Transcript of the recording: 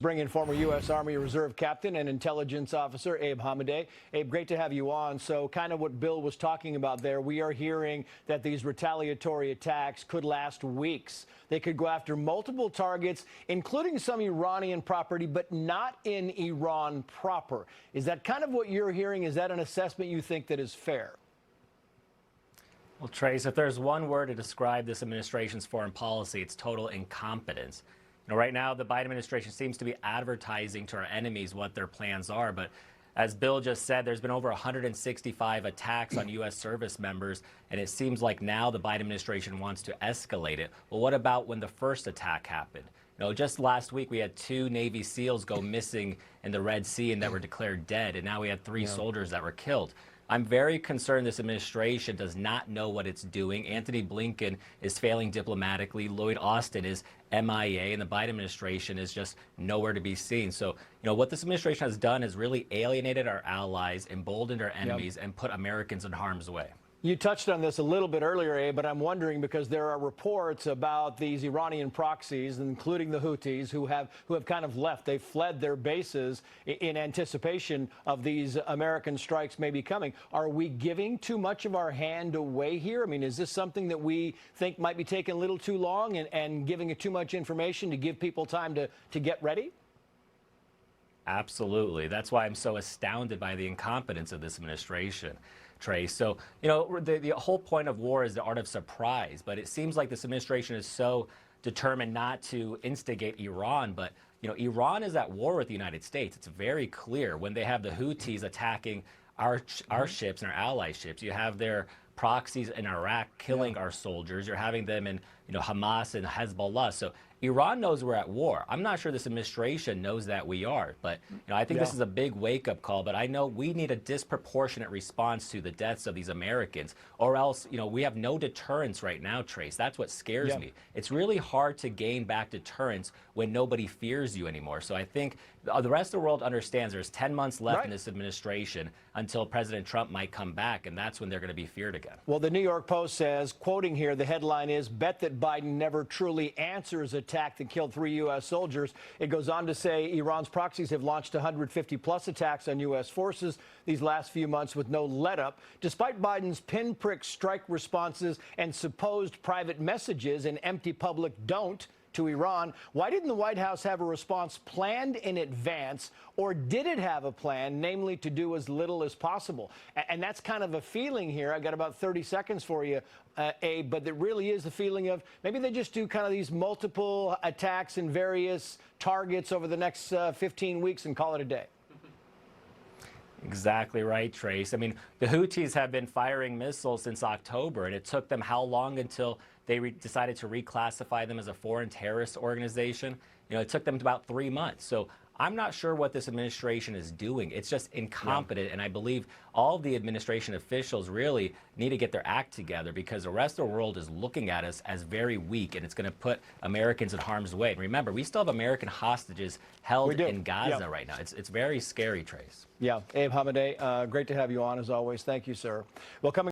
Bring in former U.S. Army Reserve Captain and Intelligence Officer Abe Hamadeh. Abe, great to have you on. So kind of what Bill was talking about there, we are hearing that these retaliatory attacks could last weeks. They could go after multiple targets, including some Iranian property, but not in Iran proper. Is that kind of what you're hearing? Is that an assessment you think that is fair? Well, Trace, if there's one word to describe this administration's foreign policy, it's total incompetence. Right now, the Biden administration seems to be advertising to our enemies what their plans are. But as Bill just said, there's been over 165 attacks on U.S. service members, and it seems like now the Biden administration wants to escalate it. Well, what about when the first attack happened? Just last week, we had 2 Navy SEALs go missing in the Red Sea and that were declared dead, and now we had 3 soldiers that were killed. I'm very concerned this administration does not know what it's doing. Antony Blinken is failing diplomatically. Lloyd Austin is MIA, and the Biden administration is just nowhere to be seen. So, what this administration has done is really alienated our allies, emboldened our enemies, and put Americans in harm's way. You touched on this a little bit earlier, Abe, but I'm wondering because there are reports about these Iranian proxies, including the Houthis, who have kind of left. They fled their bases in anticipation of these American strikes maybe coming. Are we giving too much of our hand away here? I mean, is this something that we think might be taking a little too long and giving it too much information to give people time to get ready? Absolutely. That's why I'm so astounded by the incompetence of this administration, Trace. So, the whole point of war is the art of surprise, but it seems like this administration is so determined not to instigate Iran. But, Iran is at war with the United States. It's very clear when they have the Houthis attacking our ships and our ally ships. You have their proxies in Iraq killing our soldiers. You're having them in, Hamas and Hezbollah. So Iran knows we're at war. I'm not sure this administration knows that we are, but I think this is a big wake-up call. But I know we need a disproportionate response to the deaths of these Americans, or else we have no deterrence right now, Trace. That's what scares me. It's really hard to gain back deterrence when nobody fears you anymore. So I think the rest of the world understands there's 10 months left in this administration until President Trump might come back, and that's when they're going to be feared again. Well, the New York Post says, quoting here, the headline is, "Bet that Biden never truly answers attack that killed 3 U.S. soldiers." It goes on to say Iran's proxies have launched 150-plus attacks on U.S. forces these last few months with no let-up. Despite Biden's pinprick strike responses and supposed private messages and empty public don't to Iran, why didn't the White House have a response planned in advance, or did it have a plan, namely to do as little as possible? And that's kind of a feeling here. I got about 30 seconds for you, Abe, but it really is the feeling of maybe they just do kind of these multiple attacks in various targets over the next 15 weeks and call it a day. Exactly right, Trace. I mean, the Houthis have been firing missiles since October, and it took them how long until they decided to reclassify them as a foreign terrorist organization? It took them about 3 months. So I'm not sure what this administration is doing. It's just incompetent, and I believe all of the administration officials really need to get their act together because the rest of the world is looking at us as very weak, and it's going to put Americans in harm's way. And remember, we still have American hostages held in Gaza right now. It's very scary, Trace. Yeah, Abe Hamadeh, great to have you on as always. Thank you, sir. Well, coming